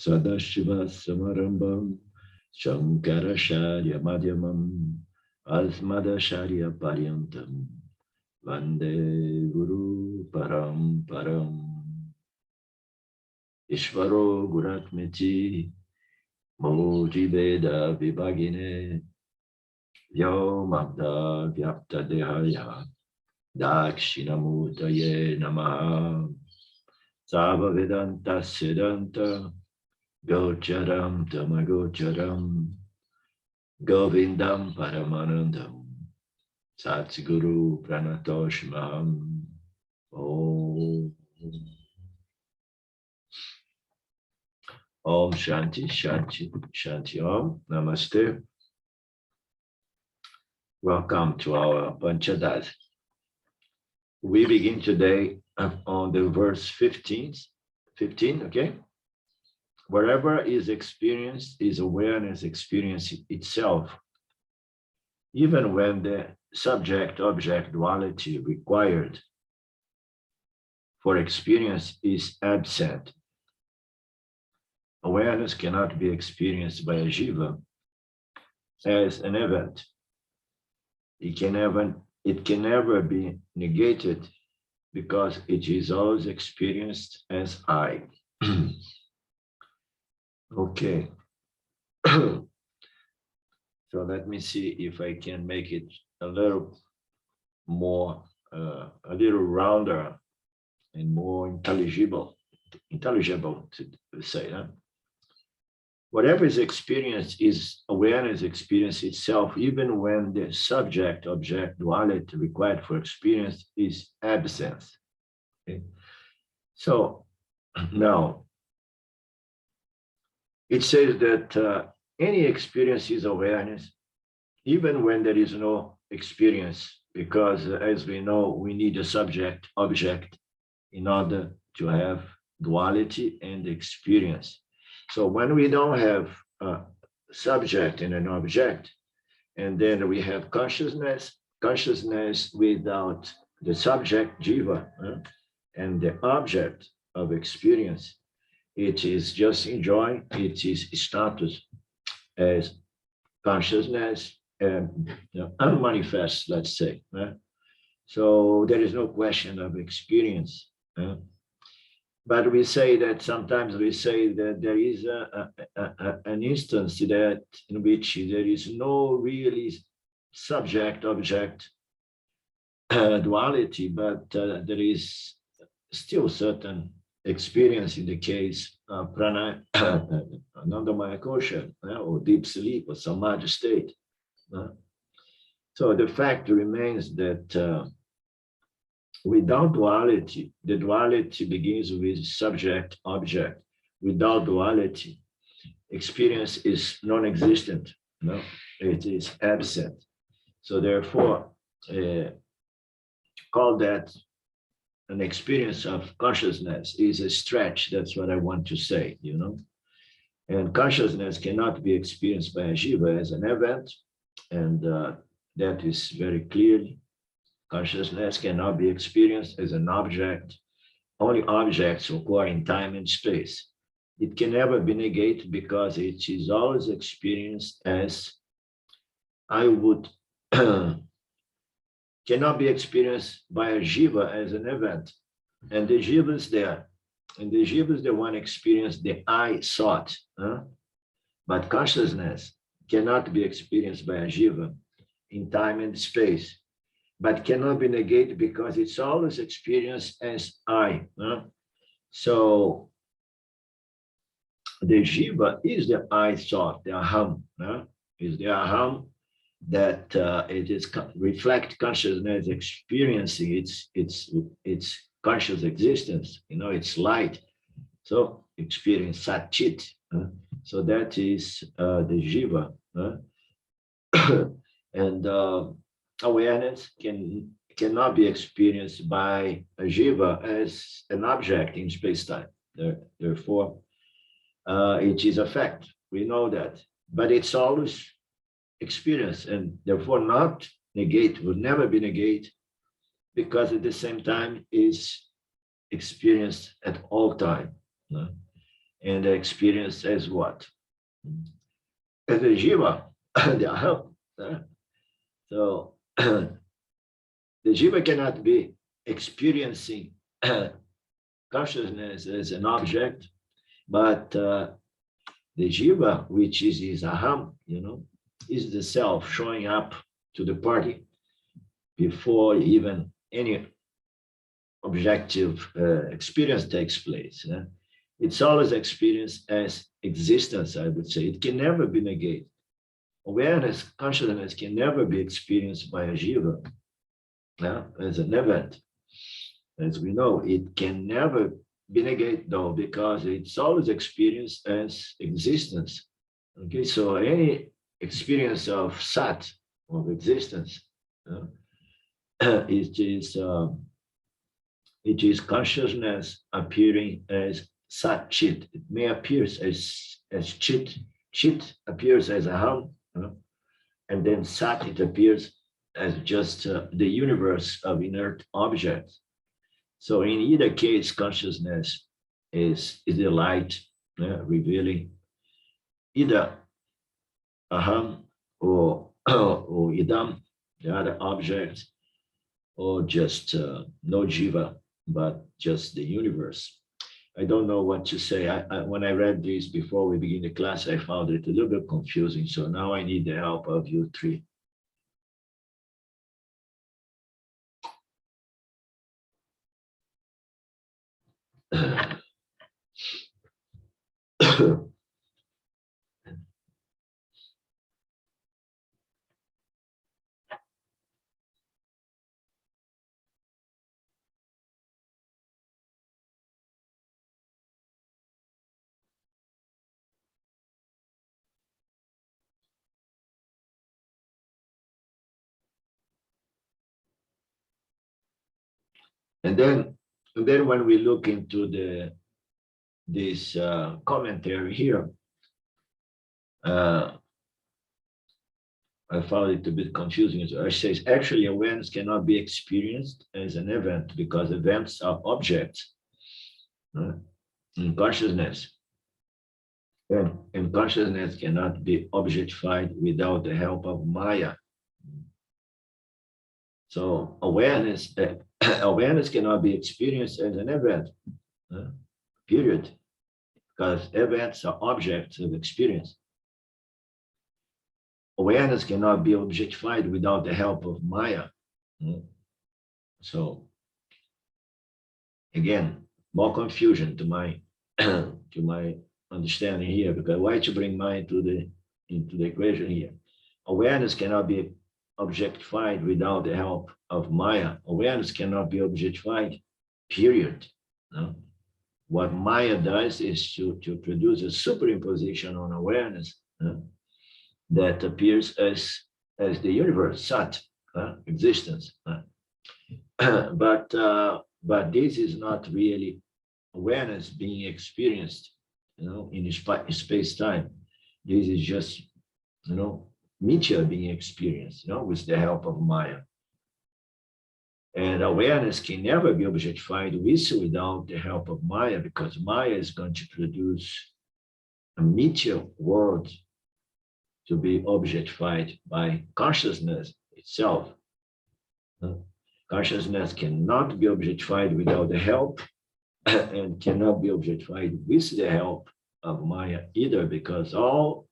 Sadashiva Samarambam Shankaracharya Madhyamam Asmadacharya Paryantam Vande Guru Paramparam Ishvaro Guratmeti Murti Veda Vibhagine Vyomabda Vyapta Dehaya Dakshinamutaye Namaha Sava Vedanta Siddhanta Gocharam Tamagocharam Govindam Paramanandam Satsguru Pranatoshmaham Om Om Shanti Shanti Shanti Om Namaste. Welcome to our Panchadasi. We begin today on the verse 15, okay? Wherever is experience, is awareness experience itself, even when the subject-object duality required for experience is absent. Awareness cannot be experienced by a jiva as an event. It can never be negated because it is always experienced as I. Okay. So let me see if I can make it a little more, a little rounder and more intelligible to say. Huh? Whatever is experienced is awareness experience itself, even when the subject-object duality required for experience is absence. Okay? So now, it says that any experience is awareness, even when there is no experience, because as we know, we need a subject-object in order to have duality and experience. So when we don't have a subject and an object, and then we have consciousness without the subject, Jiva, and the object of experience, it is just enjoying, it is status as consciousness and unmanifest, let's say. So there is no question of experience. But we say that sometimes we say that there is an instance that in which there is no really subject-object duality, but there is still certain experience in the case of Anandamaya Kosha, or deep sleep or samadhi state. So the fact remains that without duality, the duality begins with subject-object. Without duality, experience is non-existent. It is absent. So therefore, call that an experience of consciousness is a stretch. That's what I want to say, And consciousness cannot be experienced by a jiva as an event, and that is very clearly. Consciousness cannot be experienced as an object. Only objects occur in time and space. It can never be negated because it is always experienced as I would. Cannot be experienced by a jiva as an event. And the jiva is there. And the jiva is the one experienced the I sought. But consciousness cannot be experienced by a jiva in time and space, but cannot be negated because it's always experienced as I. So the jiva is the I sought, the aham, is the aham that it is reflect consciousness experiencing its conscious existence, its light. So experience satchit. So that is the jiva. And awareness cannot be experienced by a jiva as an object in space-time. Therefore, it is a fact. We know that. But it's always experience, and therefore not negate, will never be negate, because at the same time is experienced at all time. and experience as what? As a jiva, the aham. So the jiva cannot be experiencing consciousness as an object, but the jiva, which is his aham, is the self showing up to the party before even any objective experience takes place. It's always experienced as existence, I would say. It can never be negated. Awareness, consciousness can never be experienced by a jiva as an event. As we know, it can never be negated, though, because it's always experienced as existence. Okay, so any experience of sat, of existence, it is consciousness appearing as sat chit. It may appear as chit. Chit appears as aham, and then sat, it appears as just the universe of inert objects. So in either case, consciousness is the light revealing either aham or idam, the other object, or just no jiva, but just the universe. I don't know what to say. When I read this before we begin the class, I found it a little bit confusing. So now I need the help of you three. And then when we look into this commentary here, I found it a bit confusing. It says, actually, awareness cannot be experienced as an event because events are objects in consciousness. And consciousness cannot be objectified without the help of Maya. So awareness cannot be experienced as an event, period, because events are objects of experience. Awareness cannot be objectified without the help of Maya. So again, more confusion to my understanding here, because why to bring Maya into the equation here? Awareness cannot be objectified without the help of Maya. Awareness cannot be objectified, period. What Maya does is to produce a superimposition on awareness that appears as the universe, sat, existence. But this is not really awareness being experienced, in space-time. This is just, Mitya being experienced, with the help of Maya. And awareness can never be objectified without the help of Maya, because Maya is going to produce a Mitya world to be objectified by consciousness itself. Consciousness cannot be objectified without the help and cannot be objectified with the help of Maya either, because all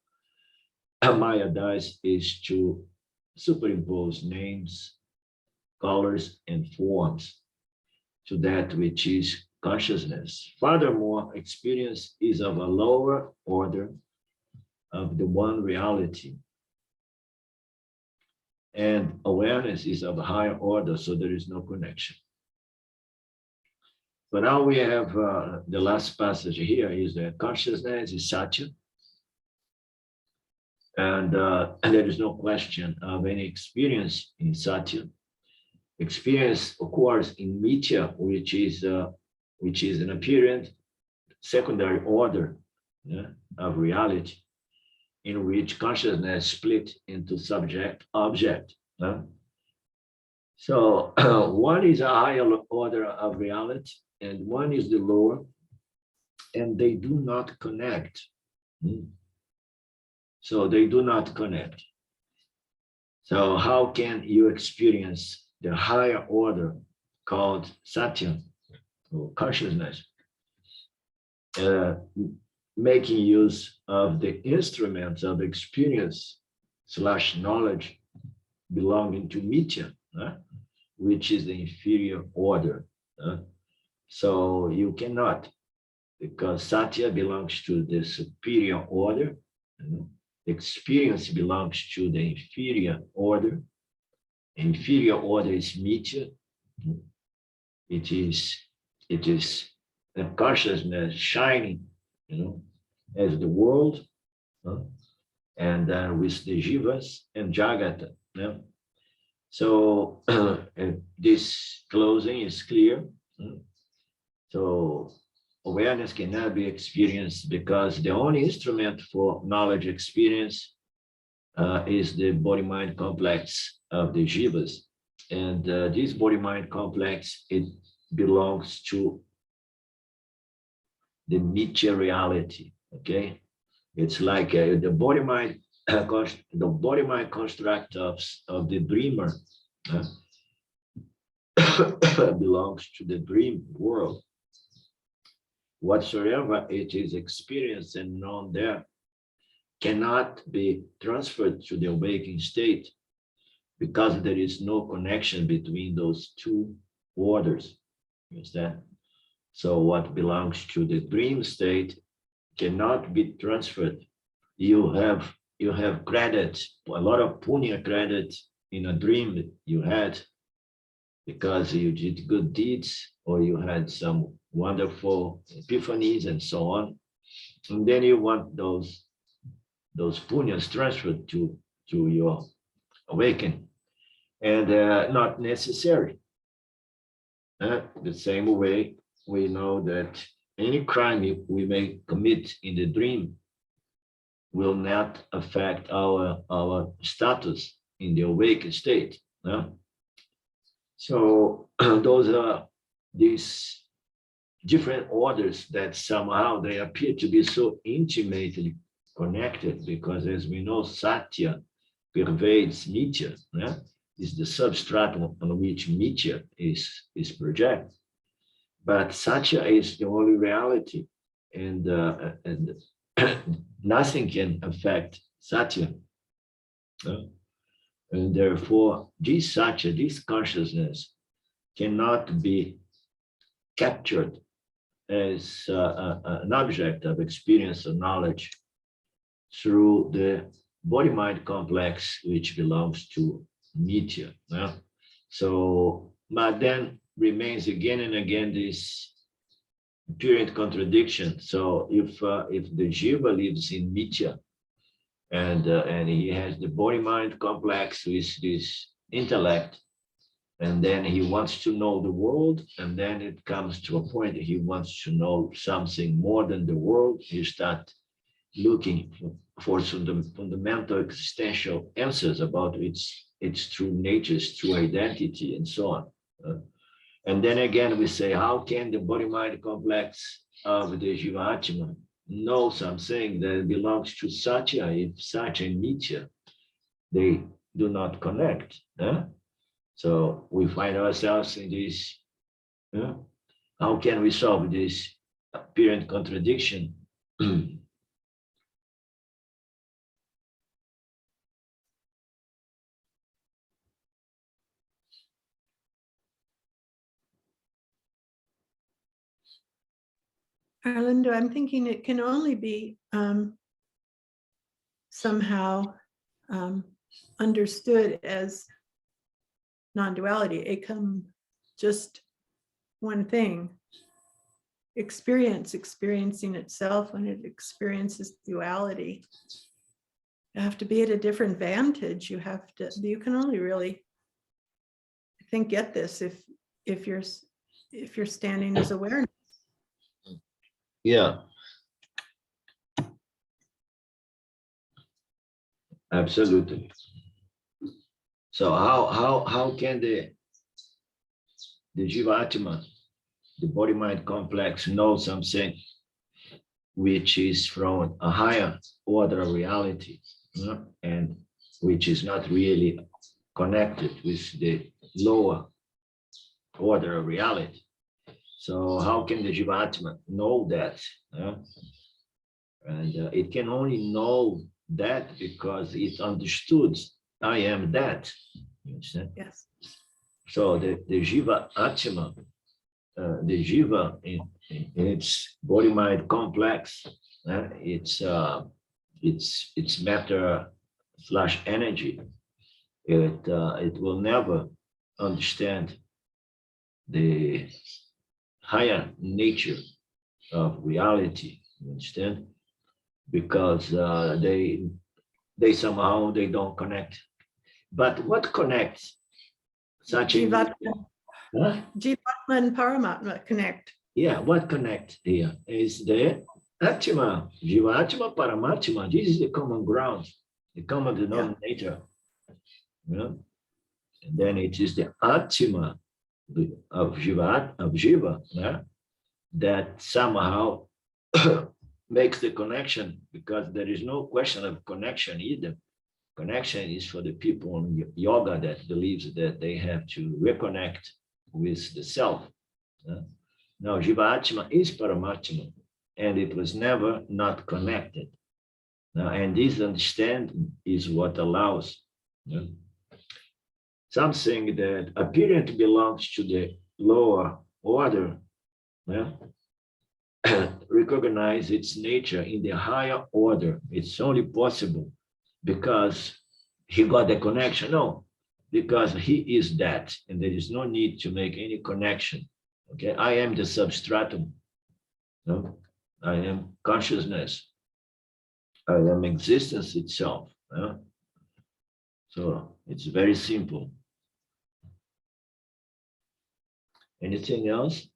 Maya does is to superimpose names, colors, and forms to that which is consciousness. Furthermore, experience is of a lower order of the one reality, and awareness is of a higher order, so there is no connection. But now we have the last passage here is that consciousness is Satya, and there is no question of any experience in Satya. Experience occurs in Mitya, which is an apparent secondary order of reality, in which consciousness split into subject, object. So one is a higher order of reality, and one is the lower, and they do not connect. So they do not connect. So how can you experience the higher order called Satya, or consciousness, making use of the instruments of experience / knowledge belonging to Mithya, which is the inferior order. So you cannot, because Satya belongs to the superior order, experience belongs to the inferior order. Inferior order is Mithya. It is the consciousness shining, as the world, and with the Jivas and Jagata. So this closing is clear. So awareness cannot be experienced because the only instrument for knowledge experience is the body-mind complex of the Jivas. And this body-mind complex, it belongs to the Mithya reality, okay? It's like the body-mind construct of the dreamer belongs to the dream world. Whatsoever it is experienced and known there cannot be transferred to the awakening state because there is no connection between those two orders. You understand? So what belongs to the dream state cannot be transferred. You have credit, a lot of punya credit in a dream that you had because you did good deeds or you had some wonderful epiphanies and so on. And then you want those punyas transferred to your awakening. And not necessary. The same way we know that any crime we may commit in the dream will not affect our status in the awakened state. So those are these different orders that somehow they appear to be so intimately connected because, as we know, Satya pervades Mithya. Is the substratum on which Mithya is projected. But Satya is the only reality, and nothing can affect Satya. And therefore, this Satya, this consciousness, cannot be captured as an object of experience or knowledge through the body-mind complex, which belongs to Mithya. So, but then remains again and again this apparent contradiction. So if the Jiva lives in Mithya and he has the body-mind complex with this intellect, and then he wants to know the world, and then it comes to a point that he wants to know something more than the world, he starts looking for some fundamental existential answers about its true nature, its true identity, and so on. And then again, we say, how can the body-mind complex of the Jiva know something that belongs to Satya if Satya and Mithya, they do not connect? So we find ourselves in this, how can we solve this apparent contradiction? Arlindo, I'm thinking it can only be somehow understood as non-duality, ekam, just one thing. Experiencing itself when it experiences duality. You have to be at a different vantage. You can only really, I think, get this if you're standing as awareness. Yeah, absolutely. So how can the Jiva, the body-mind complex, know something which is from a higher order of reality, and which is not really connected with the lower order of reality. So how can the Jivatma know that? And it can only know that because it understood, I am that. You understand? Yes. So the Jiva Atma, the Jiva in its body-mind complex, it's matter/energy. It will never understand the higher nature of reality. You understand? Because they somehow they don't connect. But what connects such a Jivatma and Paramatma connect. Yeah, what connects here is the Atma, Jivatma, Paramatma. This is the common ground, the common denominator. And then it is the Atma of Jiva, that somehow makes the connection, because there is no question of connection either. Connection is for the people in yoga that believes that they have to reconnect with the self. Now, Jiva is Paramatma, and it was never not connected. And this understanding is what allows something that apparently belongs to the lower order, recognize its nature in the higher order. It's only possible because he got the connection. No, because he is that, and there is no need to make any connection. Okay, I am the substratum. No, I am consciousness. I am existence itself. So it's very simple. Anything else?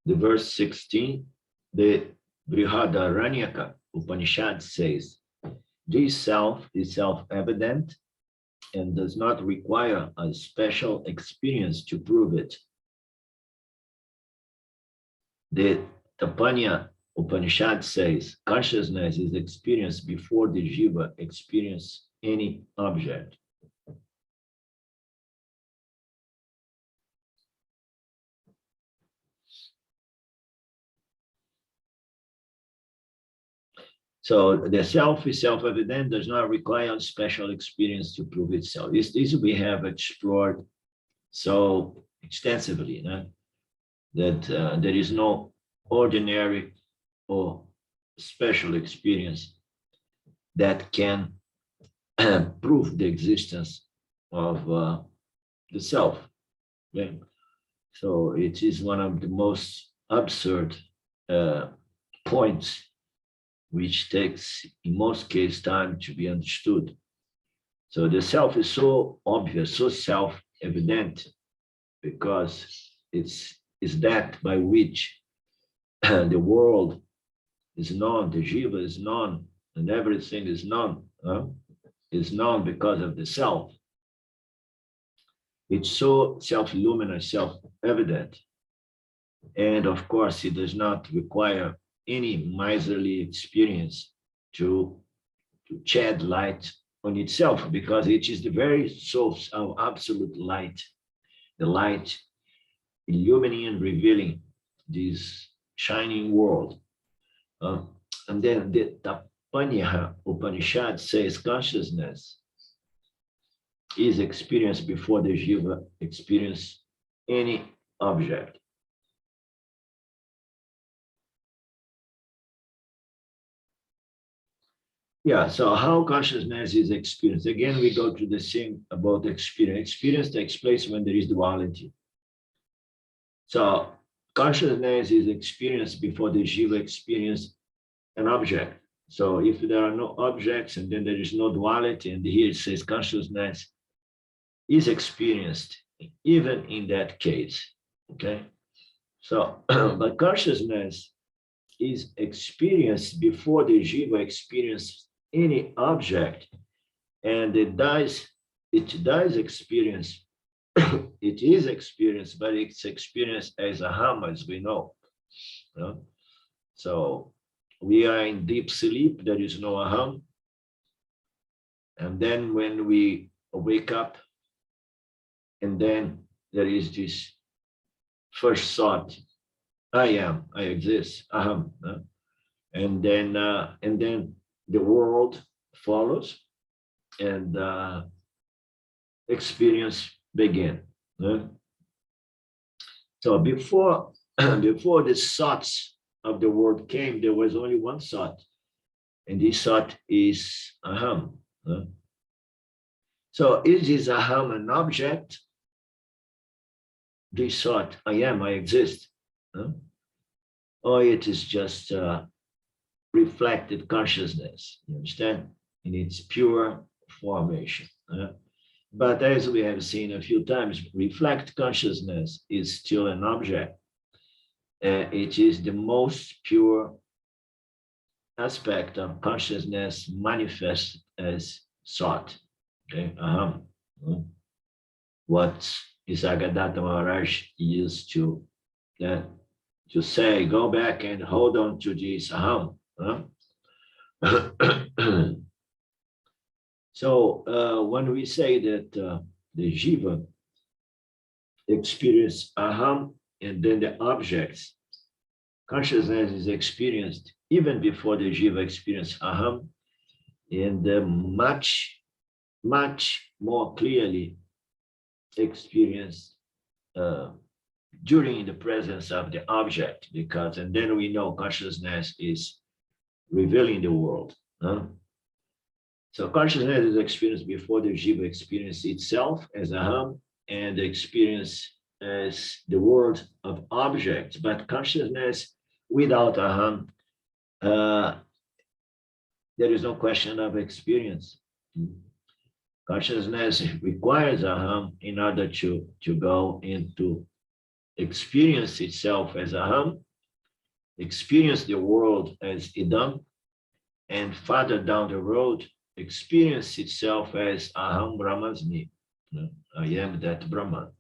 The verse 16, the Brihadaranyaka Upanishad says, this self is self-evident and does not require a special experience to prove it. The Tapaniya Upanishad says, consciousness is experienced before the Jiva experience any object. So the self is self-evident, does not require a special experience to prove itself. This we have explored so extensively, that there is no ordinary or special experience that can prove the existence of the self. Okay? So it is one of the most absurd points, which takes, in most cases, time to be understood. So the self is so obvious, so self-evident, because it's that by which the world is known, the Jiva is known, and everything is known because of the self. It's so self-luminous, self-evident. And of course, it does not require any miserly experience to shed light on itself, because it is the very source of absolute light, the light illumining and revealing this shining world. And then the Tapaniya Upanishad says consciousness is experienced before the Jiva experience any object. Yeah, so how consciousness is experienced? Again, we go to the same about experience. Experience takes place when there is duality. So consciousness is experienced before the Jiva experience an object. So if there are no objects and then there is no duality, and here it says consciousness is experienced even in that case, okay? So, but consciousness is experienced before the Jiva experience any object And it does experience, it is experienced, but it's experienced as aham, as we know. You know? So we are in deep sleep, there is no aham. And then when we wake up, and then there is this first thought, I am, I exist, aham. And then the world follows, and experience begin. So before before the thoughts of the world came, there was only one thought, and this thought is aham. So is this aham an object? This thought, I am, I exist, or it is just reflected consciousness, you understand, in its pure formation. But as we have seen a few times, reflect consciousness is still an object. It is the most pure aspect of consciousness manifest as thought. Okay, what Isagadatta Maharaj used to say, go back and hold on to this aham. So when we say that the Jiva experience aham, and then the objects, consciousness is experienced even before the Jiva experience aham, and much more clearly experienced during the presence of the object, because, and then we know consciousness is revealing the world. So consciousness is experienced before the Jiva experience itself as aham, and experience as the world of objects. But consciousness without aham, there is no question of experience. Consciousness requires aham in order to go into experience itself as aham, experience the world as idam, and further down the road, experience itself as aham brahmasmi. I am that Brahman.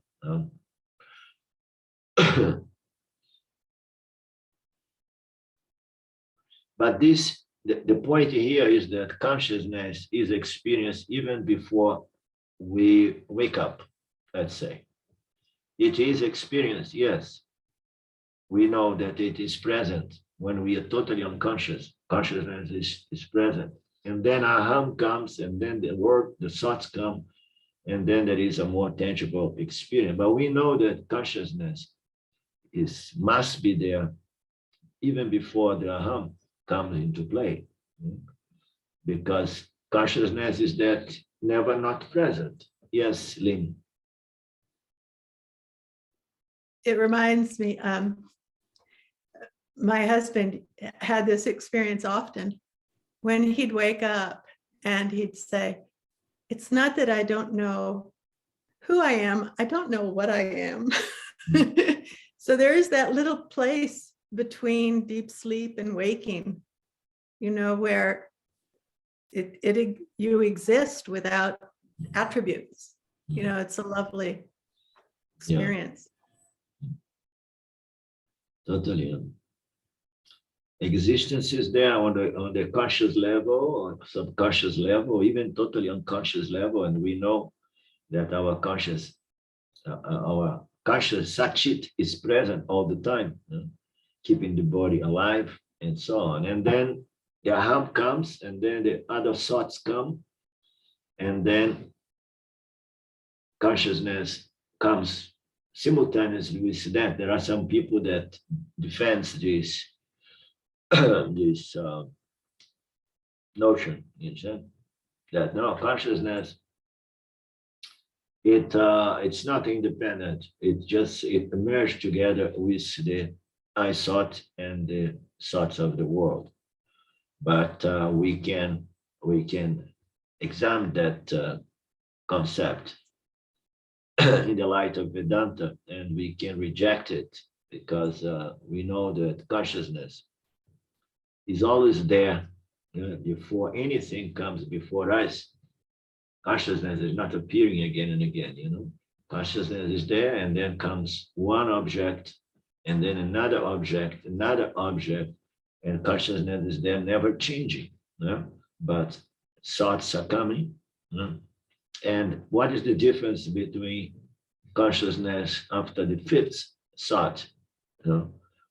But the point here is that consciousness is experienced even before we wake up, let's say. It is experienced, yes. We know that it is present when we are totally unconscious. Consciousness is present. And then aham comes, and then the thoughts come, and then there is a more tangible experience. But we know that consciousness must be there even before the aham comes into play, because consciousness is that never not present. Yes, Lynn. It reminds me, my husband had this experience often when he'd wake up and he'd say, it's not that I don't know who I am, I don't know what I am. So there is that little place between deep sleep and waking, where you exist without attributes. It's a lovely experience. Yeah. Totally. Existence is there on the conscious level, or subconscious level, even totally unconscious level, and we know that our conscious satchit is present all the time, keeping the body alive and so on. And then the aham comes, and then the other thoughts come, and then consciousness comes simultaneously with that. There are some people that defend this this notion, that no, consciousness, it's not independent. It emerged together with the I thought and the thoughts of the world. But we can examine that concept in the light of Vedanta, and we can reject it, because we know that consciousness is always there before anything comes before us. Consciousness is not appearing again and again, you know. Consciousness is there, and then comes one object, and then another object, and consciousness is there, never changing. But thoughts are coming. And what is the difference between consciousness after the fifth thought,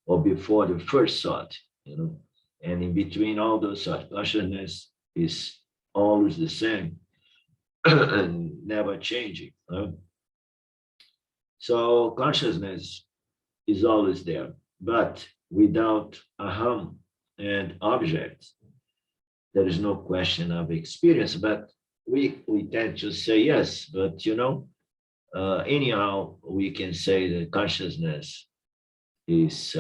or before the first thought, and in between all those thoughts, consciousness is always the same and never changing. So consciousness is always there, but without aham and objects, there is no question of experience. But we tend to say yes, but anyhow, we can say that consciousness is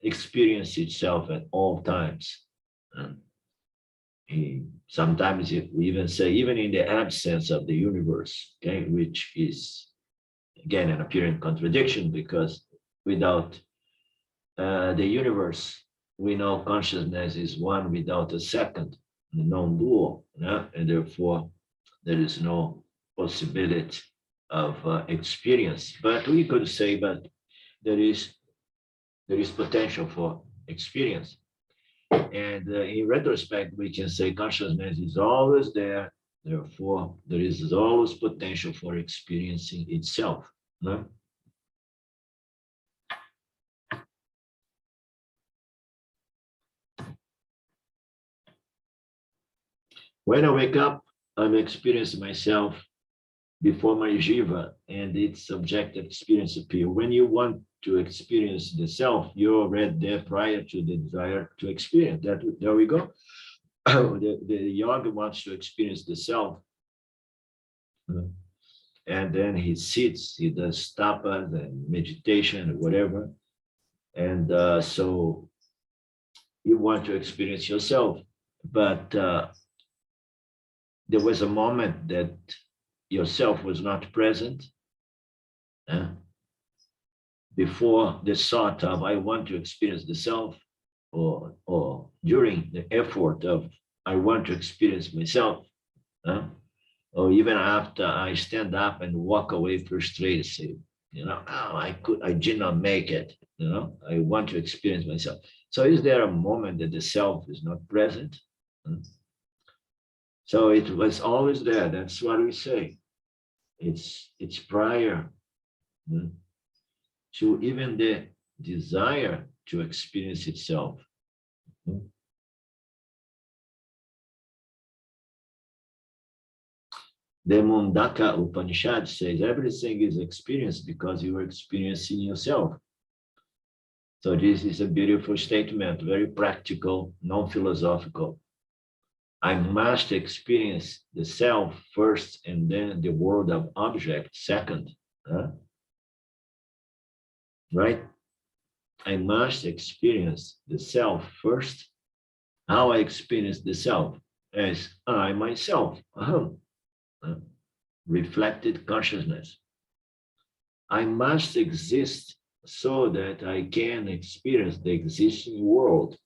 experience itself at all times. Sometimes we even say, even in the absence of the universe, okay, which is again an apparent contradiction, because without the universe, we know consciousness is one without a second, non-dual, and therefore there is no possibility of experience. But we could say, but there is potential for experience. And in retrospect, we can say consciousness is always there. Therefore, there is always potential for experiencing itself. When I wake up, I'm experiencing myself before my Jiva and its subjective experience appear. When you want to experience the self, you're already there prior to the desire to experience. There we go. The yogi wants to experience the self. And then he sits, he does tapas and meditation or whatever. And so you want to experience yourself. But there was a moment that yourself was not present before the thought of I want to experience the self, or during the effort of I want to experience myself, or even after I stand up and walk away frustrated, say, I did not make it, I want to experience myself. So is there a moment that the self is not present? So it was always there. That's what we say. It's prior to even the desire to experience itself. The Mundaka Upanishad says everything is experienced because you are experiencing yourself. So this is a beautiful statement, very practical, non-philosophical. I must experience the self first, and then the world of object second. Right? I must experience the self first. How I experience the self as I myself, reflected consciousness. I must exist so that I can experience the existing world.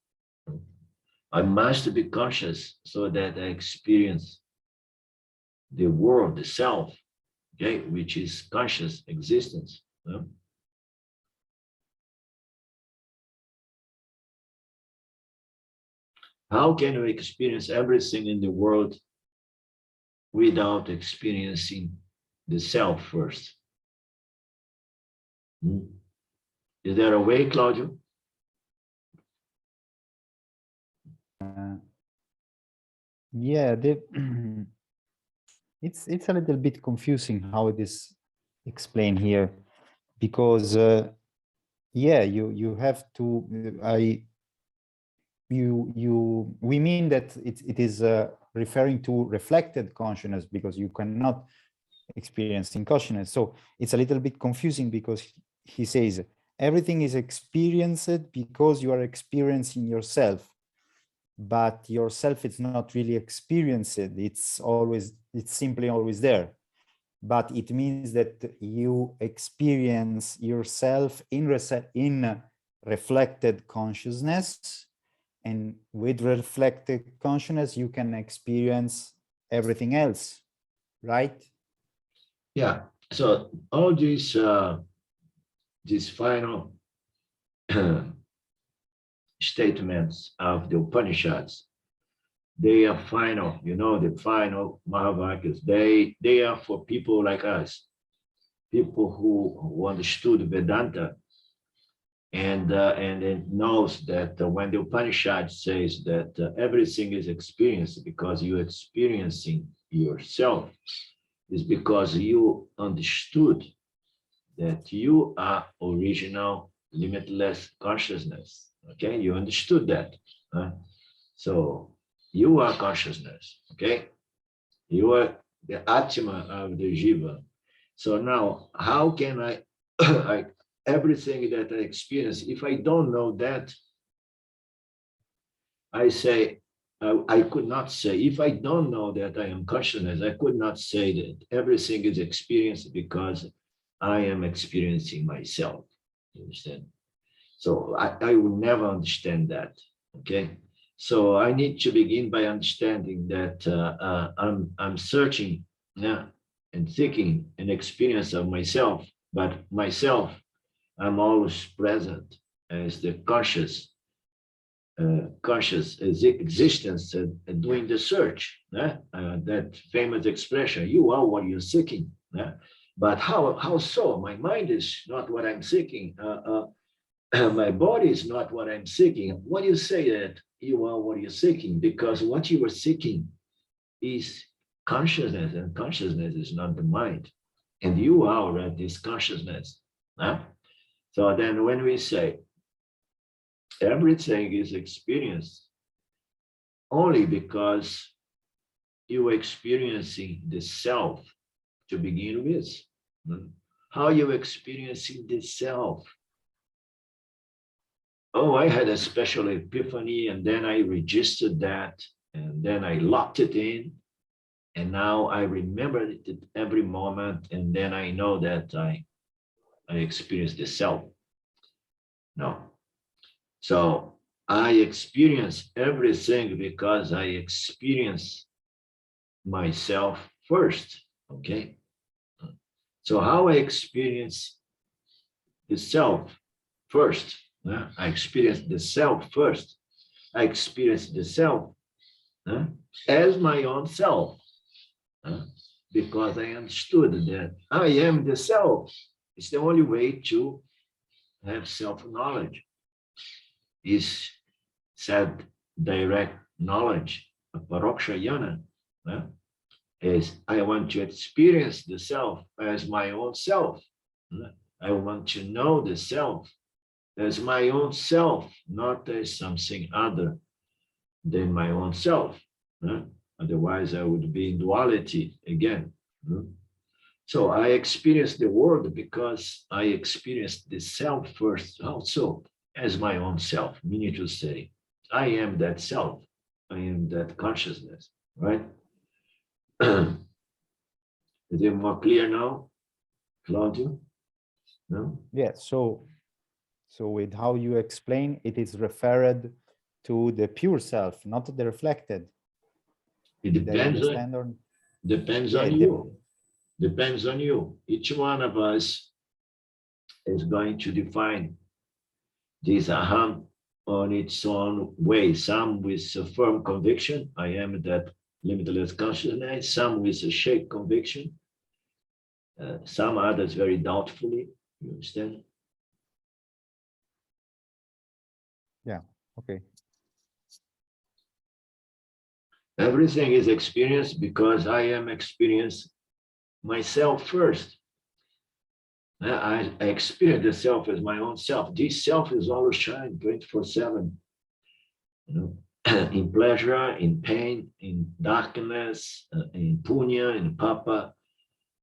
I must be conscious so that I experience the world, the self, okay, which is conscious existence. How can we experience everything in the world without experiencing the self first? Is there a way, Claudio? Yeah, it's a little bit confusing how it is explained here, because yeah, you have to we mean that it is referring to reflected consciousness, because you cannot experience in consciousness. So it's a little bit confusing, because he says everything is experienced because you are experiencing yourself, but yourself is not really experienced. It's simply always there. But it means that you experience yourself in reflected consciousness, and with reflected consciousness you can experience everything else. right? Yeah. So all these final statements of the Upanishads, they are final, the final Mahavakyas. They are for people like us, people who understood Vedanta and it knows that when the Upanishad says that everything is experienced because you're experiencing yourself, is because you understood that you are original limitless consciousness. Okay, you understood that. So you are consciousness. Okay, you are the Atma of the Jiva. So now, how can I everything that I experience, if I don't know that, I say, I could not say, if I don't know that I am consciousness, I could not say that everything is experienced because I am experiencing myself. You understand? So I will never understand that. Okay. So I need to begin by understanding that I'm searching, yeah, and seeking an experience of myself, but myself, I'm always present as the conscious existence doing the search. That famous expression, you are what you're seeking. But how so? My mind is not what I'm seeking. My body is not what I'm seeking. What do you say that you are what you're seeking? Because what you are seeking is consciousness, and consciousness is not the mind. And you are already this consciousness. So then when we say everything is experienced only because you are experiencing the self to begin with. How you experiencing the self? Oh, I had a special epiphany and then I registered that and then I locked it in. And now I remember it at every moment. And then I know that I experience the self. No. So I experience everything because I experience myself first. Okay. So how I experience the self first. I experience the self first. I experience the self as my own self because I understood that I am the self. It's the only way to have self-knowledge. Is said direct knowledge, paroksha jnana, is I want to experience the self as my own self. I want to know the self as my own self, not as something other than my own self. Otherwise, I would be in duality again. So I experience the world because I experienced the self first also as my own self, meaning to say, I am that self. I am that consciousness, right? Is it more clear now, Claudio? No? Yeah, so with how you explain, it is referred to the pure self, not the reflected. It Did I depends understand on, or depends yeah, on you. Depends on you. Each one of us is going to define this aham on its own way. Some with a firm conviction, I am that limitless consciousness. Some with a shake conviction. Some others very doubtfully. You understand? yeah, okay. Everything is experienced because I am experienced myself first. I experience the self as my own self. This self is always shining 24/7. In pleasure, in pain, in darkness, in punya, in papa.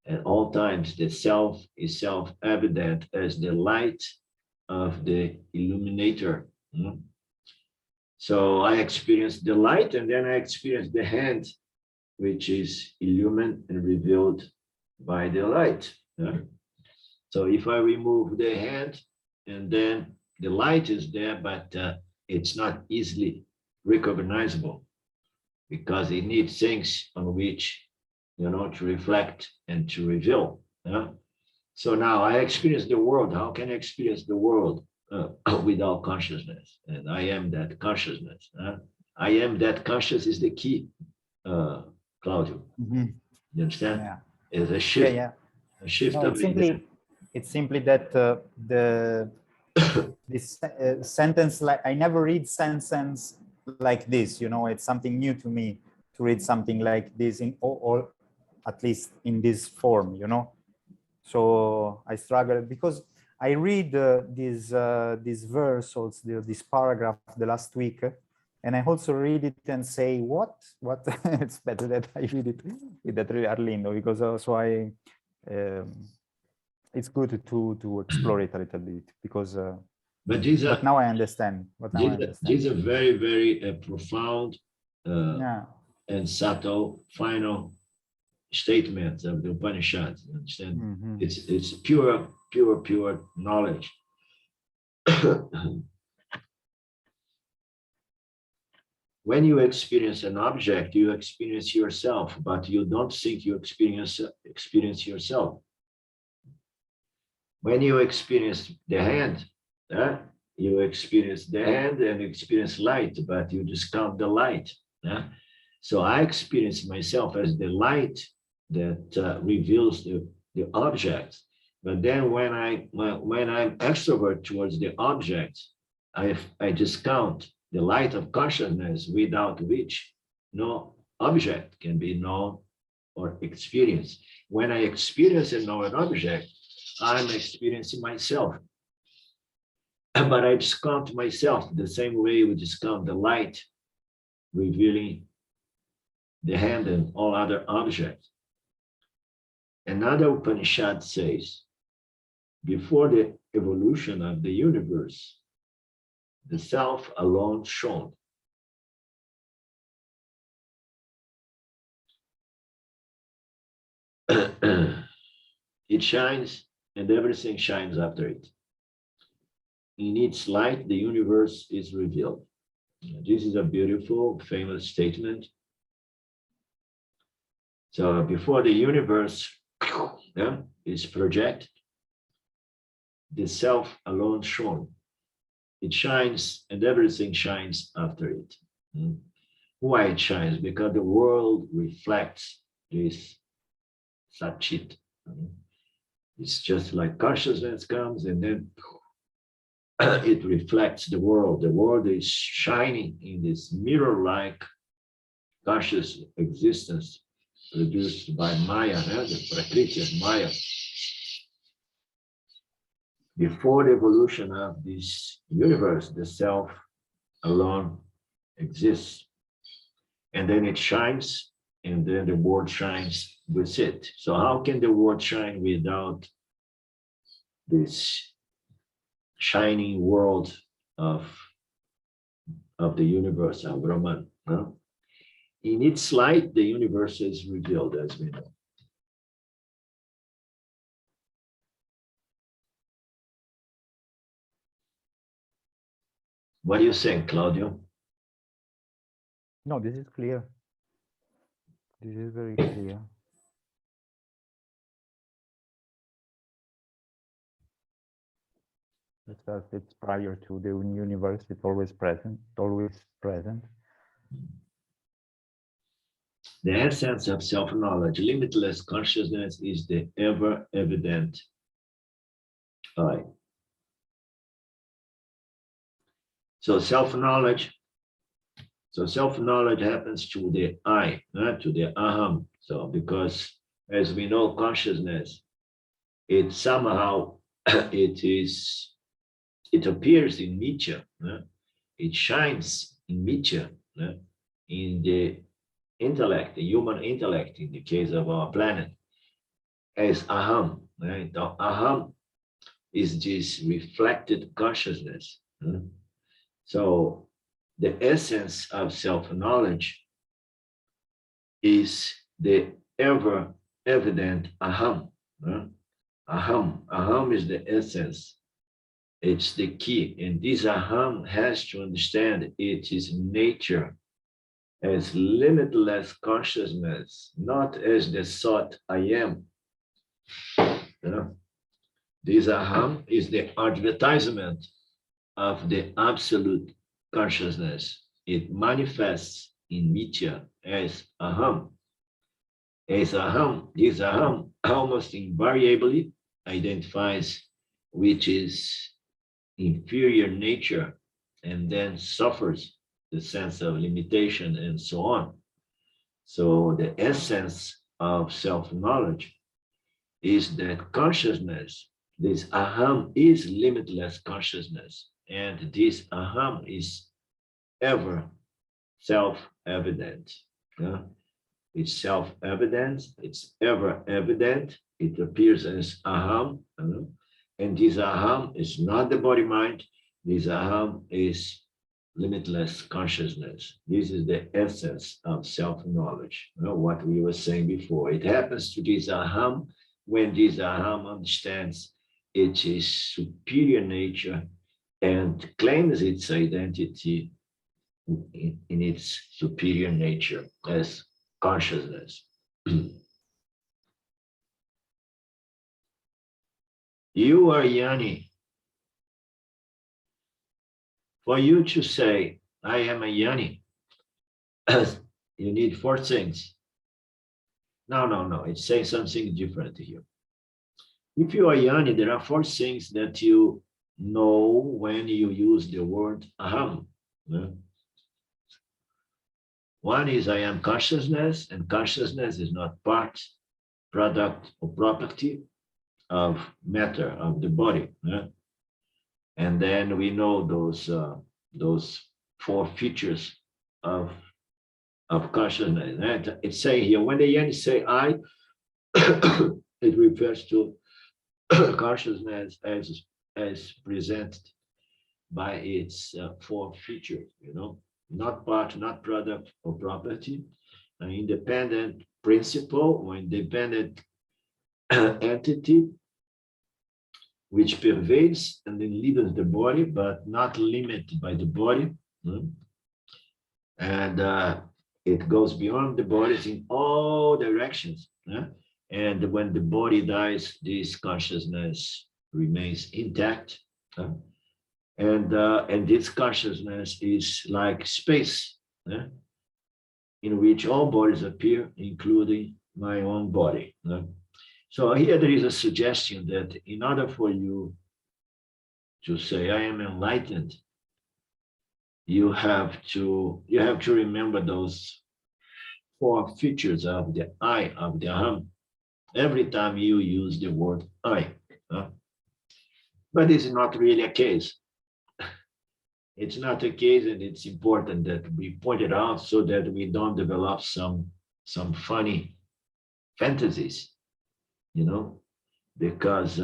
At all times, the self is self-evident as the light of the illuminator. So I experience the light, and then I experience the hand, which is illumined and revealed by the light. So if I remove the hand, and then the light is there, but it's not easily recognizable because it needs things on which to reflect and to reveal. So now I experience the world. How can I experience the world without consciousness? And I am that consciousness. I am that conscious is the key, Claudio. You understand? Yeah. It's a shift. Yeah. A shift No, of it's simply that this sentence, like I never read sentence like this. It's something new to me to read something like this or at least in this form. So I struggle because I read this verse, also this paragraph the last week, and I also read it and say, what? It's better that I read it with that Arlindo, because also it's good to explore it a little bit, because but now I understand. These are very, very profound Yeah. and subtle final statements of the Upanishads. You understand? It's pure knowledge. When you experience an object, you experience yourself, but you don't think you experience yourself. When you experience the hand, you experience the hand and experience light, but you discount the light. So I experience myself as the light that reveals the object. But then when I'm extrovert towards the object, I discount the light of consciousness, without which no object can be known or experienced. When I experience and know an object, I'm experiencing myself. But I discount myself the same way we discount the light revealing the hand and all other objects. Another Upanishad says, before the evolution of the universe, the self alone shone. It shines and everything shines after it. In its light, the universe is revealed. This is a beautiful, famous statement. So before the universe is projected, the self alone shone. It shines and everything shines after it. Why it shines? Because the world reflects this Satchit. It's just like consciousness comes and then it reflects the world. The world is shining in this mirror-like conscious existence produced by Maya, the Prakriti of Maya. Before the evolution of this universe, the self alone exists. And then it shines, and then the world shines with it. So how can the world shine without this shining world of the universe, of Brahman? In its light, the universe is revealed, as we know. What do you think, Claudio? No, this is clear. This is very clear. It's prior to the universe. It's always present. The essence of self-knowledge, limitless consciousness, is the ever-evident I. So self-knowledge happens to the I, to the aham. So because, as we know, consciousness, it somehow it appears in mithya. It shines in mithya, in the intellect, the human intellect, in the case of our planet, as aham. Right? Now, aham is this reflected consciousness. So the essence of self-knowledge is the ever-evident aham. Aham is the essence. It's the key. And this aham has to understand it is nature as limitless consciousness, not as the thought I am. You know, this aham is the advertisement of the absolute consciousness. It manifests in Mitya as aham. As aham, this aham almost invariably identifies which is inferior nature and then suffers the sense of limitation and so on. So the essence of self-knowledge is that consciousness, this aham is limitless consciousness, and this aham is ever self-evident. It's self-evident, it's ever evident, it appears as aham, and this aham is not the body-mind, this aham is limitless consciousness. This is the essence of self-knowledge, what we were saying before. It happens to this aham when this aham understands its superior nature and claims its identity in its superior nature as consciousness. You are Yani. For you to say, I am a Yani, you need four things. No. It's saying something different here. If you are Yani, there are four things that you know when you use the word aham. One is I am consciousness, and consciousness is not part, product, or property of matter, of the body. And then we know those four features of consciousness. And it's saying here, when the Yani say I, it refers to consciousness as presented by its four features, not part, not product or property, an independent principle or independent entity which pervades and then leads the body, but not limited by the body. And it goes beyond the bodies in all directions. And when the body dies, this consciousness remains intact. And this consciousness is like space, in which all bodies appear, including my own body. So here there is a suggestion that in order for you to say I am enlightened, you have to remember those four features of the I, of the aham, every time you use the word I. But it's not really a case. It's not a case, and it's important that we point it out so that we don't develop some funny fantasies, because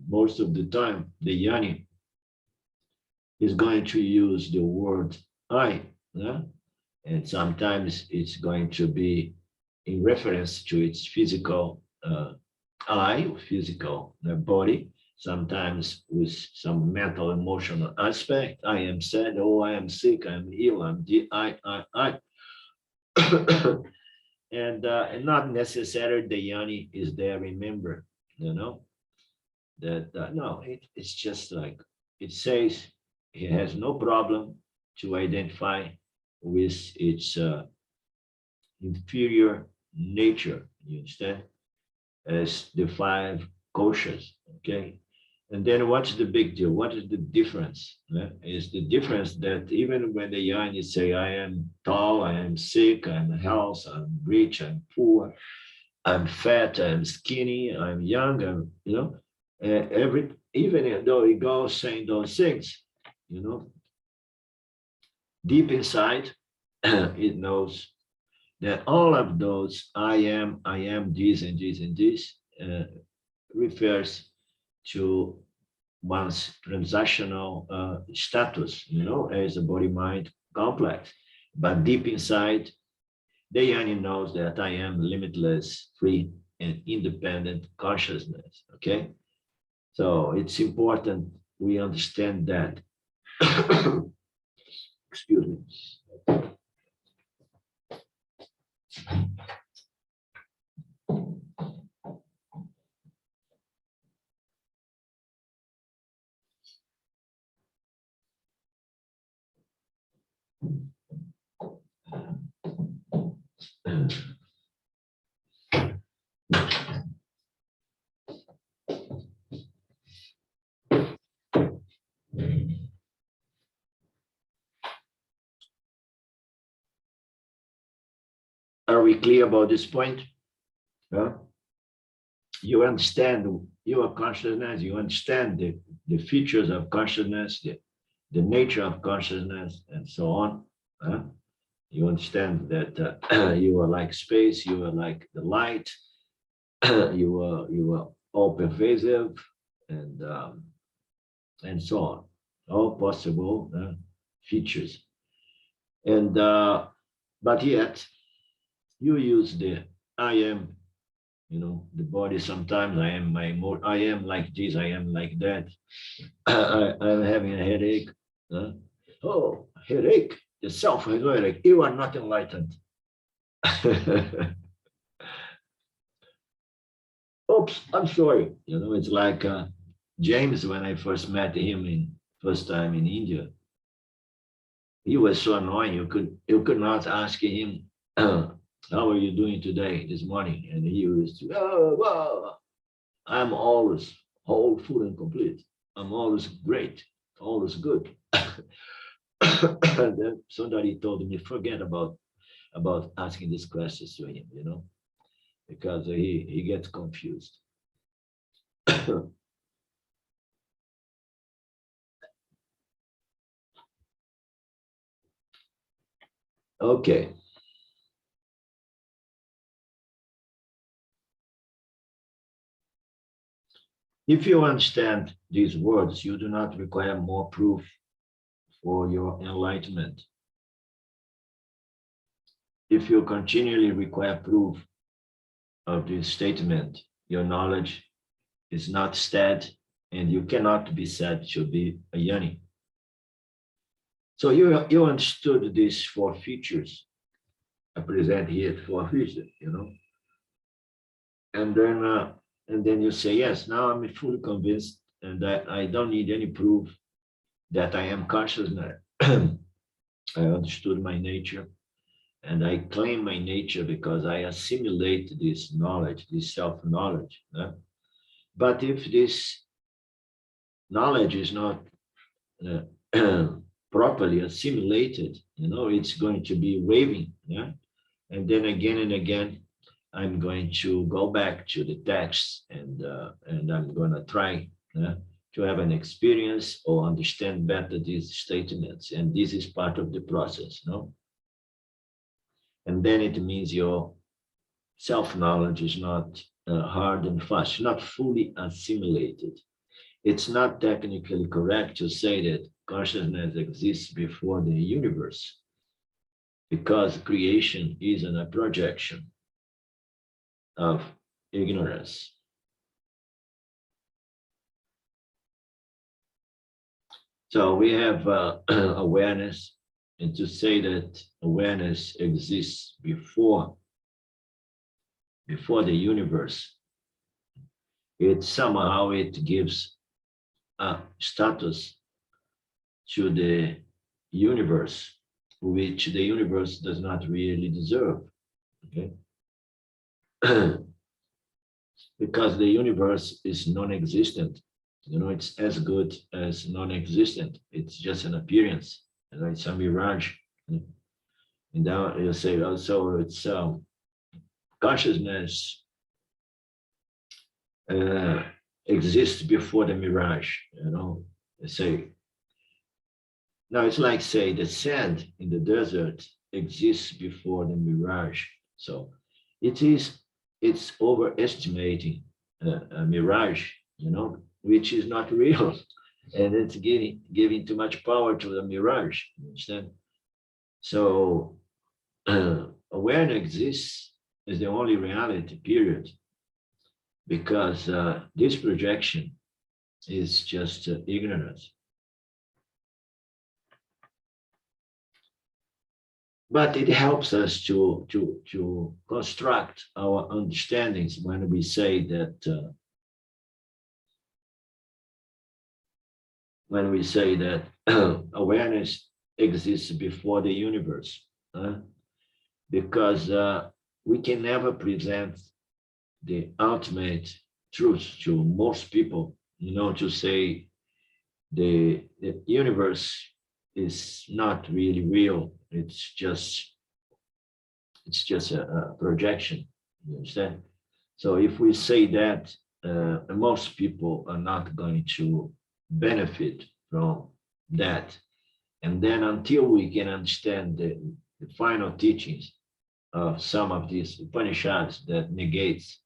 most of the time the Yani is going to use the word I, and sometimes it's going to be in reference to its physical I, physical body, sometimes with some mental, emotional aspect. I am sad, I am sick, I am ill, I'm I. And not necessarily the Yani is there, remember, that no, it's just like, it says he has no problem to identify with its inferior nature, you understand, as the five koshas, okay? And then what's the big deal? What is the difference? Is the difference that even when the Yani say, I am tall, I am sick, I'm health, I'm rich, I'm poor, I'm fat, I'm skinny, I'm young, even though he goes saying those things, deep inside, it knows that all of those I am this and this and this refers to one's transactional status, as a body-mind complex. But deep inside, the Yani knows that I am limitless, free, and independent consciousness, okay? So it's important we understand that. Excuse me. Are we clear about this point? Huh? You understand your consciousness, you understand the features of consciousness, the nature of consciousness, and so on. Huh? You understand that you are like space, you are like the light, you are all pervasive, and so on, all possible features. And but yet you use the I am, the body. Sometimes I am I am like this, I am like that. I'm having a headache. Oh, headache, the self has a headache. You are not enlightened. Oops, I'm sorry. It's like James, when I first met him first time in India. He was so annoying. You could not ask him, how are you doing today, this morning? And he used to, oh, well, I'm always whole, full, and complete. I'm always great, always good. And then somebody told me, forget about asking these questions to him, because he gets confused. Okay. If you understand these words, you do not require more proof for your enlightenment. If you continually require proof of this statement, your knowledge is not stead, and you cannot be said to be a yoni. So you understood these four features. I present here four features, and then you say, yes, now I'm fully convinced, and that I don't need any proof that I am consciousness. I understood my nature, and I claim my nature because I assimilate this knowledge, this self-knowledge. But if this knowledge is not properly assimilated, it's going to be waving. And then again and again, I'm going to go back to the text, and I'm going to try to have an experience or understand better these statements. And this is part of the process, And then it means your self-knowledge is not hard and fast, not fully assimilated. It's not technically correct to say that consciousness exists before the universe, because creation is a projection of ignorance. So we have awareness, and to say that awareness exists before the universe, somehow it gives a status to the universe, which the universe does not really deserve. Okay. Because the universe is non-existent. It's as good as non-existent. It's just an appearance, it's a mirage. And now you say, also it's consciousness exists before the mirage. You say, now it's like, say, the sand in the desert exists before the mirage. So it's overestimating a mirage, which is not real, and it's giving too much power to the mirage. You understand? So awareness exists is the only reality, period, because this projection is just ignorance. But it helps us to construct our understandings when we say that awareness exists before the universe. Because we can never present the ultimate truth to most people, to say the universe is not really real. It's just a projection. You understand? So if we say that, most people are not going to benefit from that. And then until we can understand the final teachings of some of these Upanishads that negates,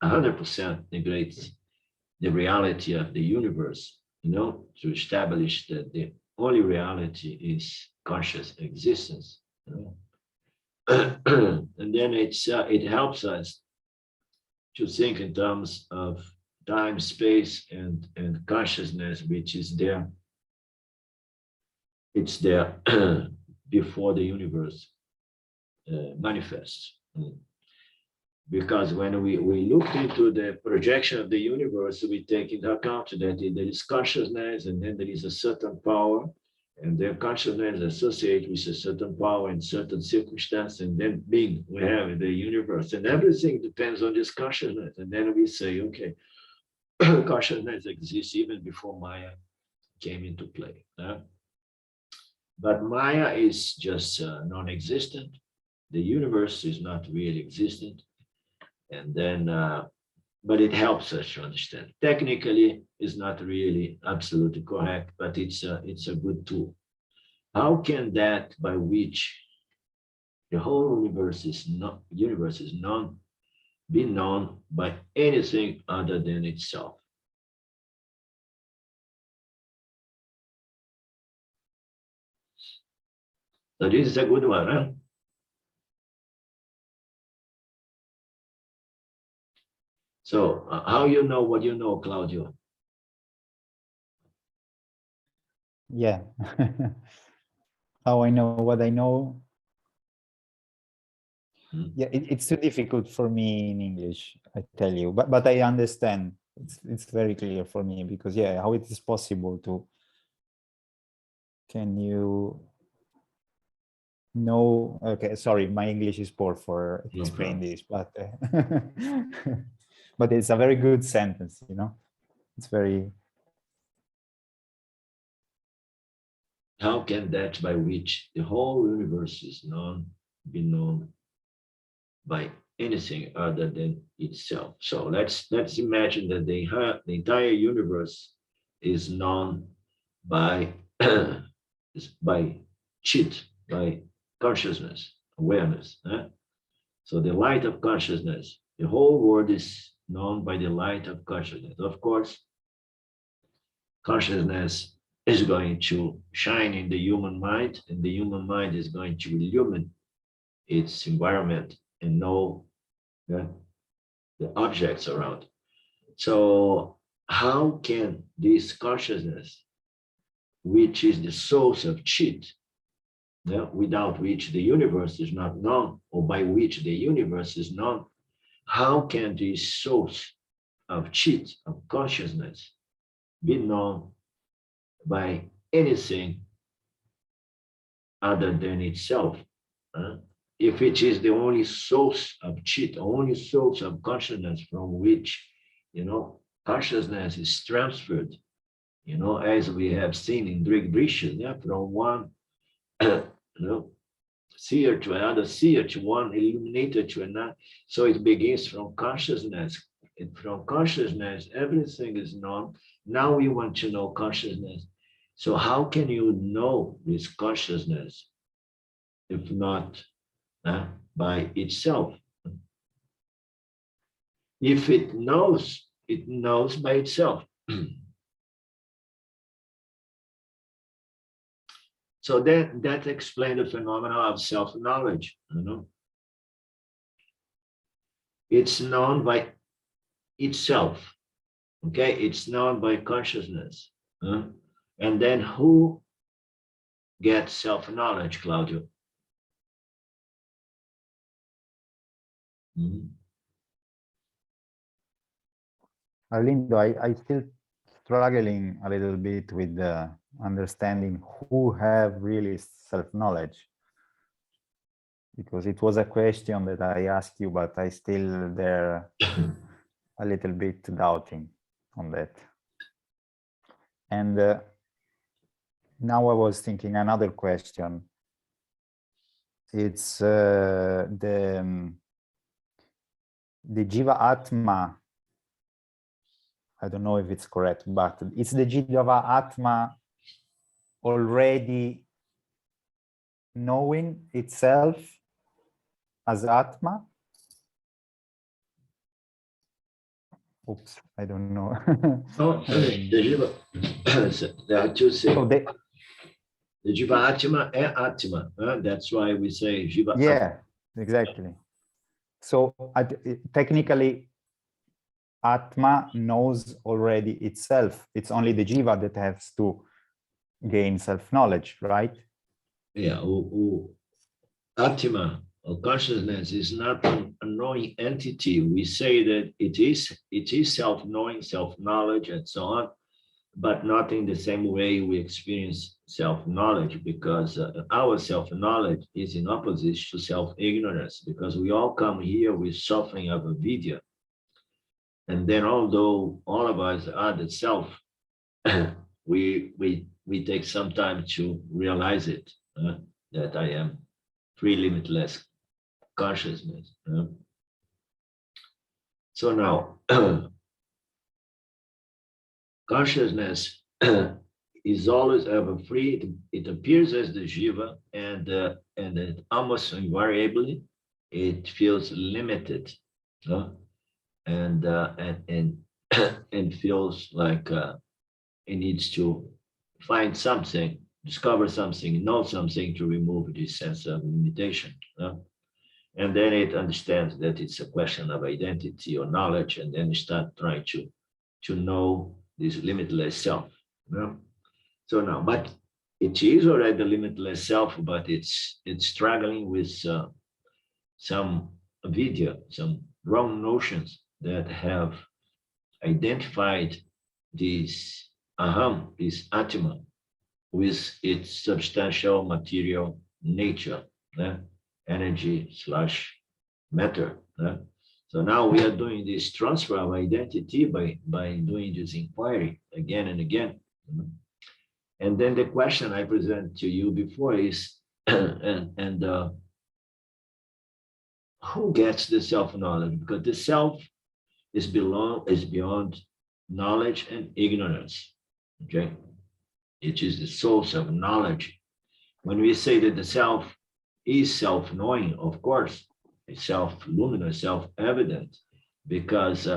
100% negates the reality of the universe, to establish that the only reality is conscious existence. And then it helps us to think in terms of time, space, and consciousness, which is there. It's there before the universe manifests. Because when we look into the projection of the universe, we take into account that there is consciousness, and then there is a certain power, and then consciousness associated with a certain power in certain circumstances, and then being, we have the universe, and everything depends on this consciousness. And then we say, okay, consciousness exists even before Maya came into play. But Maya is just non-existent. The universe is not really existent. And then, but it helps us to understand. Technically, it's not really absolutely correct, but it's a good tool. How can that by which the whole universe is known, be known by anything other than itself? So this is a good one, huh? So how you know what you know, Claudio? Yeah. How I know what I know. Yeah, it's too difficult for me in English, I tell you, but I understand. It's very clear for me, because yeah, how it is possible to, can you know, okay, sorry, my English is poor for No explaining problem. this, but but it's a very good sentence, it's very. How can that by which the whole universe is known be known by anything other than itself? So let's imagine that the entire universe is known by by chit, by consciousness, awareness. So the light of consciousness, the whole world is known by the light of consciousness. Of course, consciousness is going to shine in the human mind, and the human mind is going to illumine its environment and know the objects around. So how can this consciousness, which is the source of chit, without which the universe is not known, or by which the universe is known, how can this source of chit, of consciousness, be known by anything other than itself? If it is the only source of chit, only source of consciousness from which, consciousness is transferred, as we have seen in Drisha, from one, seer to another seer, to one illuminator to another. So it begins from consciousness. And from consciousness, everything is known. Now we want to know consciousness. So how can you know this consciousness if not by itself? If it knows by itself. So that explains the phenomena of self-knowledge. It's known by itself. Okay, it's known by consciousness. And then who gets self-knowledge, Claudio? Arlindo, I still struggling a little bit with understanding who have really self-knowledge, because it was a question that I asked you, but I still there a little bit doubting on that. And now I was thinking another question. It's the Jiva Atma. I don't know if it's correct, but it's the Jiva Atma already knowing itself as Atma. Oops, I don't know. No, the Jiva, there are two things. So The Jiva Atma and Atma. That's why we say Jiva. yeah, exactly. So technically, Atma knows already itself. It's only the Jiva that has to gain self-knowledge, right? Yeah, Atma or consciousness is not a knowing entity. We say that it is self-knowing, self-knowledge, and so on, but not in the same way we experience self-knowledge, because our self-knowledge is in opposition to self-ignorance, because we all come here with suffering of avidya. And then although all of us are the self, we take some time to realize it, that I am free, limitless consciousness. So now, consciousness is always ever free. It appears as the Jiva, and it almost invariably it feels limited, and and feels like it needs to find something, discover something, know something to remove this sense of limitation. And then it understands that it's a question of identity or knowledge, and then start trying to know this limitless self. So now, but it is already the limitless self, but it's struggling with some avidya, some wrong notions that have identified this aham, this atma, with its substantial material nature, energy / matter. So now we are doing this transfer of identity by doing this inquiry again and again. And then the question I present to you before is, who gets the self-knowledge? Because the self is beyond knowledge and ignorance. Okay, it is the source of knowledge. When we say that the self is self-knowing, of course, it's self-luminous, self-evident, because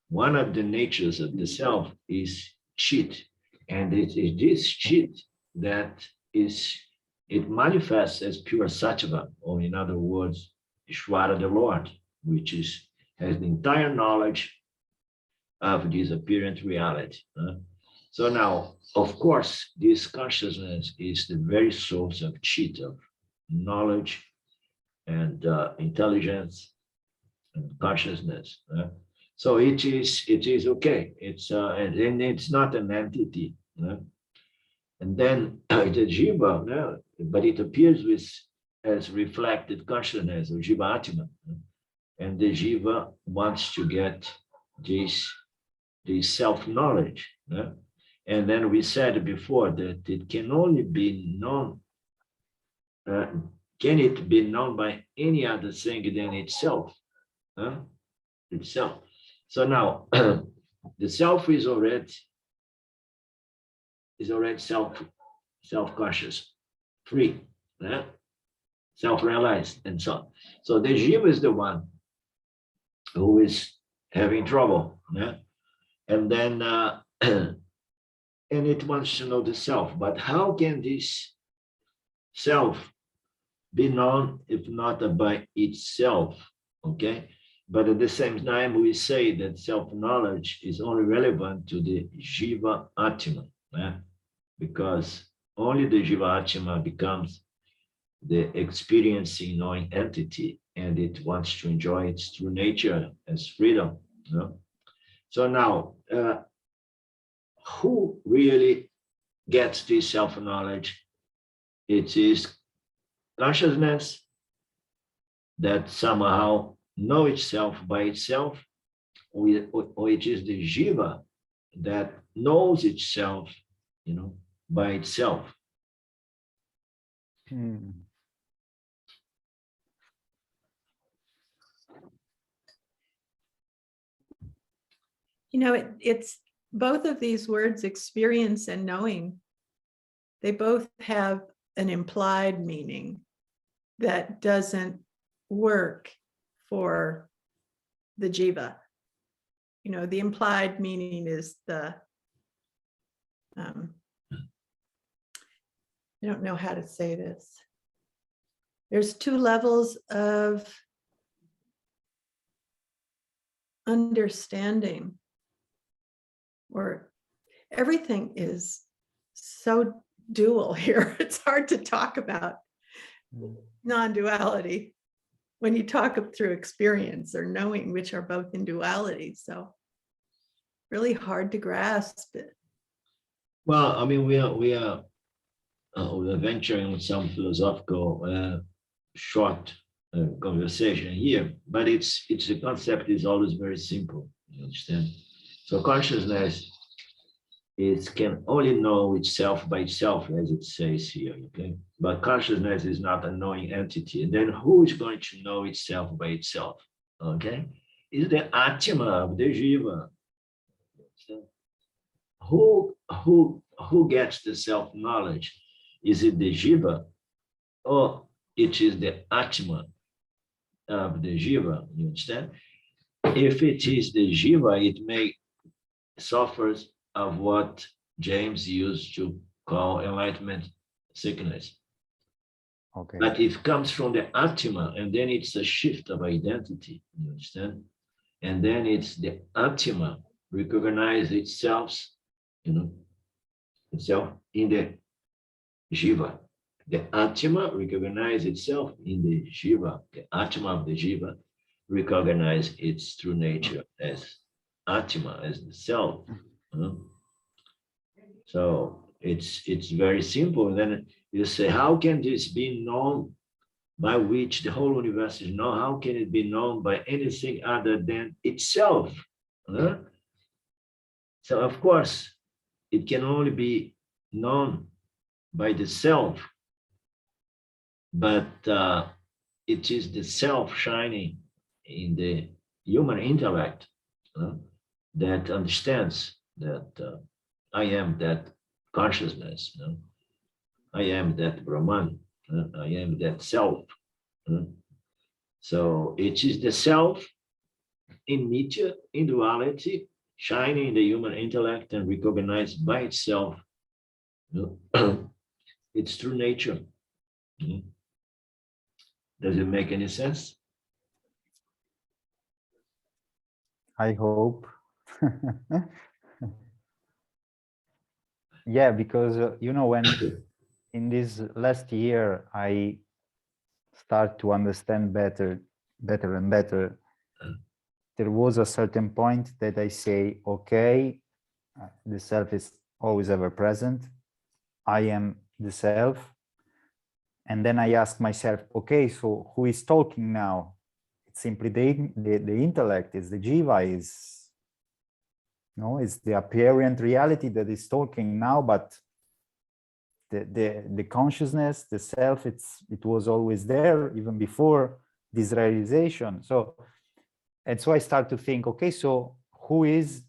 one of the natures of the self is chit, and it is this chit that it manifests as pure sattva, or in other words, Ishvara, the Lord, which has the entire knowledge of this apparent reality. So now, of course, this consciousness is the very source of chit, of knowledge and intelligence and consciousness. So it is okay. It's and it's not an entity. And then the Jiva, but it appears as reflected consciousness or Jiva Atma. And the Jiva wants to get this self-knowledge. And then we said before that it can only be known, can it be known by any other thing than itself? Itself. So now the self is already self-conscious, free, self-realized, and so on. So the Jiva is the one who is having trouble, and then and it wants to know the self. But how can this self be known if not by itself? Okay, but at the same time we say that self-knowledge is only relevant to the Jiva Atma, because only the Jiva Atma becomes the experiencing knowing entity, and it wants to enjoy its true nature as freedom. So now who really gets this self-knowledge? It is consciousness that somehow know itself by itself, or it is the Jiva that knows itself, by itself. Hmm. It's both of these words, experience and knowing, they both have an implied meaning that doesn't work for the Jiva. The implied meaning is I don't know how to say this. There's two levels of understanding, or everything is so dual here. It's hard to talk about non-duality when you talk through experience or knowing, which are both in duality. So really hard to grasp it. Well, I mean, we are venturing on some philosophical short conversation here, but it's the concept is always very simple. You understand? So consciousness can only know itself by itself, as it says here. Okay, but consciousness is not a knowing entity. And then who is going to know itself by itself? Okay, is the Atma of the Jiva. Who gets the self-knowledge? Is it the Jiva, or it is the Atma of the Jiva? You understand? If it is the Jiva, it may suffer of what James used to call enlightenment sickness. Okay. But it comes from the Atma, and then it's a shift of identity. You understand? And then it's the Atma recognize itself, itself in the Jiva. The Atma recognize itself in the Jiva. The Atma of the Jiva recognize its true nature as Atma, as the self. So it's very simple. And then you say, how can this be known by which the whole universe is known? How can it be known by anything other than itself? So of course, it can only be known by the self, but it is the self shining in the human intellect that understands that I am that consciousness, I am that Brahman, I am that self. So it is the self in nitya, in duality, shining in the human intellect and recognized by itself its true nature. Does it make any sense? I hope. Yeah, because when in this last year I start to understand better and better, there was a certain point that I say, okay, the self is always ever present. I am the self. And then I ask myself, okay, so who is talking now? It's simply the intellect, is the Jiva, it's the apparent reality that is talking now, but the consciousness, the self, it was always there even before this realization. So I start to think, okay, so who is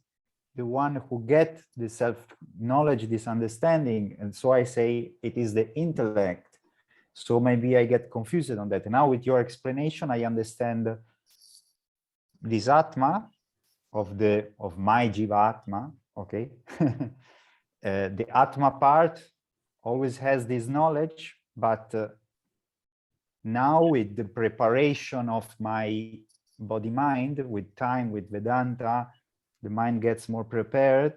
the one who gets the self-knowledge, this understanding? And so I say it is the intellect. So maybe I get confused on that. And now with your explanation, I understand this Atma of my Jiva Atma, okay? The Atma part always has this knowledge, but now with the preparation of my body-mind, with time, with Vedanta, the mind gets more prepared.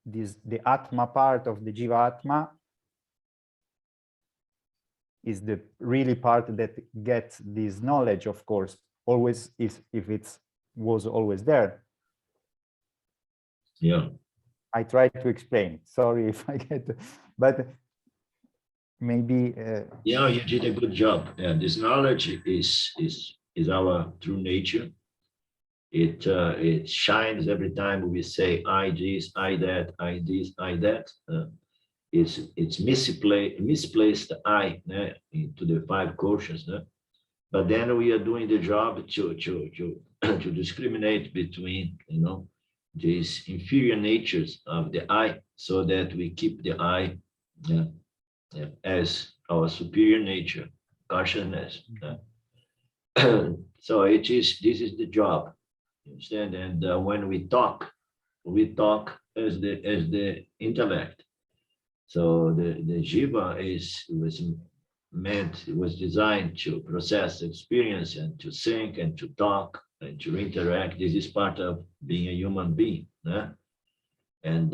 The Atma part of the Jiva Atma is the really part that gets this knowledge, of course, always if it was always there. Yeah. I try to explain. Sorry if I get, but maybe. Yeah, you did a good job. Yeah, this knowledge is our true nature. It shines every time we say I this, I that, I this, I that. It's misplaced I into the five quotients. But then we are doing the job to discriminate between, these inferior natures of the I, so that we keep the I as our superior nature, consciousness. So this is the job, you understand? And when we talk as the intellect. So the Jiva was designed to process experience and to think and to talk and to interact. This is part of being a human being. And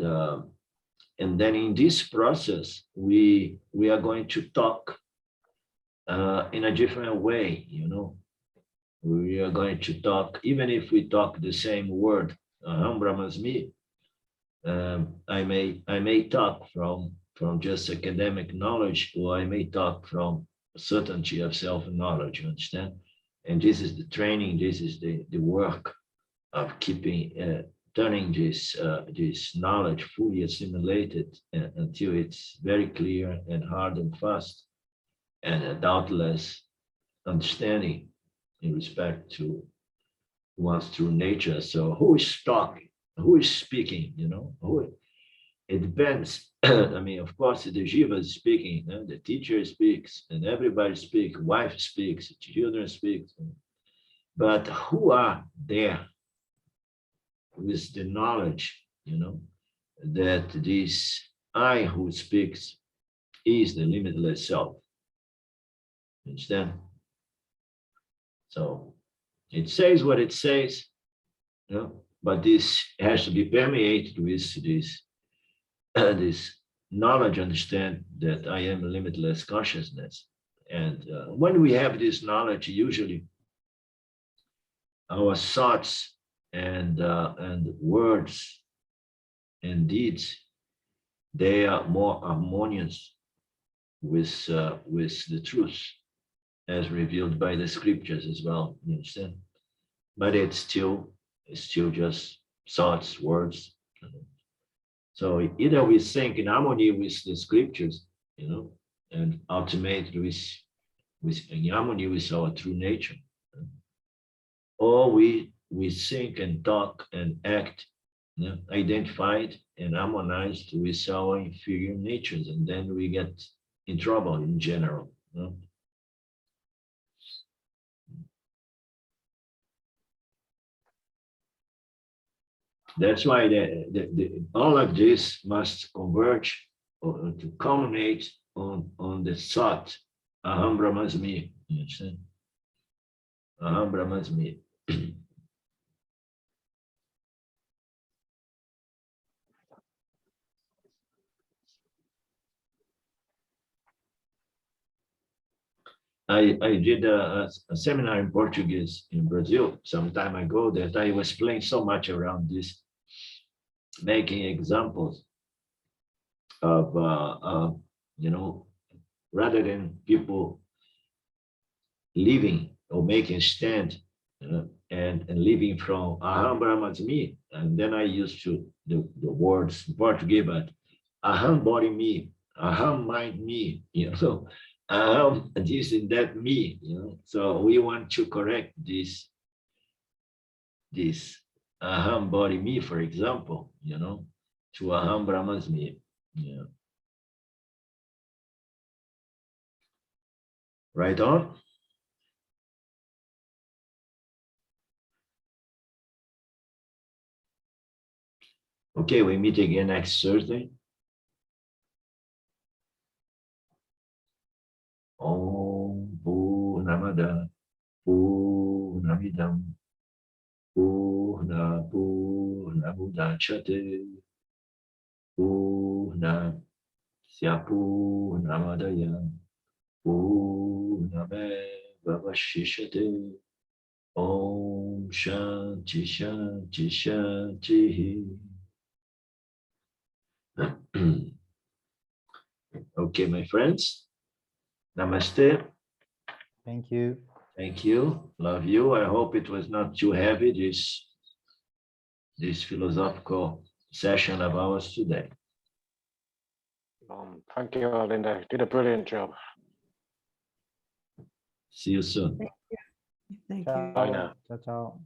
then in this process, we are going to talk in a different way, We are going to talk, even if we talk the same word, Aham Brahmasmi, I may talk from just academic knowledge, or I may talk from certainty of self-knowledge, you understand? And this is the training, this is the work of keeping, turning this knowledge fully assimilated until it's very clear and hard and fast, and a doubtless understanding in respect to one's true nature. So who is talking? Who is speaking? It depends. I mean, of course, the Jiva is speaking, the teacher speaks, and everybody speaks, wife speaks, children speak. But who are there with the knowledge, that this I who speaks is the limitless self? Understand? So it says what it says, but this has to be permeated with this knowledge, understand that I am a limitless consciousness. And when we have this knowledge, usually our thoughts and words and deeds, they are more harmonious with the truth, as revealed by the scriptures as well. You understand? But it's still just thoughts, words. So either we think in harmony with the scriptures, and ultimately in harmony with our true nature, or we think and talk and act identified and harmonized with our inferior natures, and then we get in trouble in general. That's why all of this must converge or to culminate on the thought, Aham Brahmasmi. You understand? Aham Brahmasmi. I did a seminar in Portuguese in Brazil some time ago that I was playing so much around this, making examples of, rather than people living or making a stand and living from Aham Brahmasmi, and then I used the words in Portuguese, but Aham body me, Aham mind me, so Aham this and that me, so we want to correct this Aham body me, for example, to Aham Brahmasmi. Right on. Okay, we meet again next Thursday. Om Purnamada Purnamidam Purna Purnamudachyate Purna Purnamadaya Purnameva Vashishate. Om Shanti Shanti Shanti. Okay, my friends. Namaste. Thank you. Thank you. Love you. I hope it was not too heavy, this philosophical session of ours today. Thank you, Linda. Did a brilliant job. See you soon. Thank Ciao. you. Bye now. Ciao, ciao.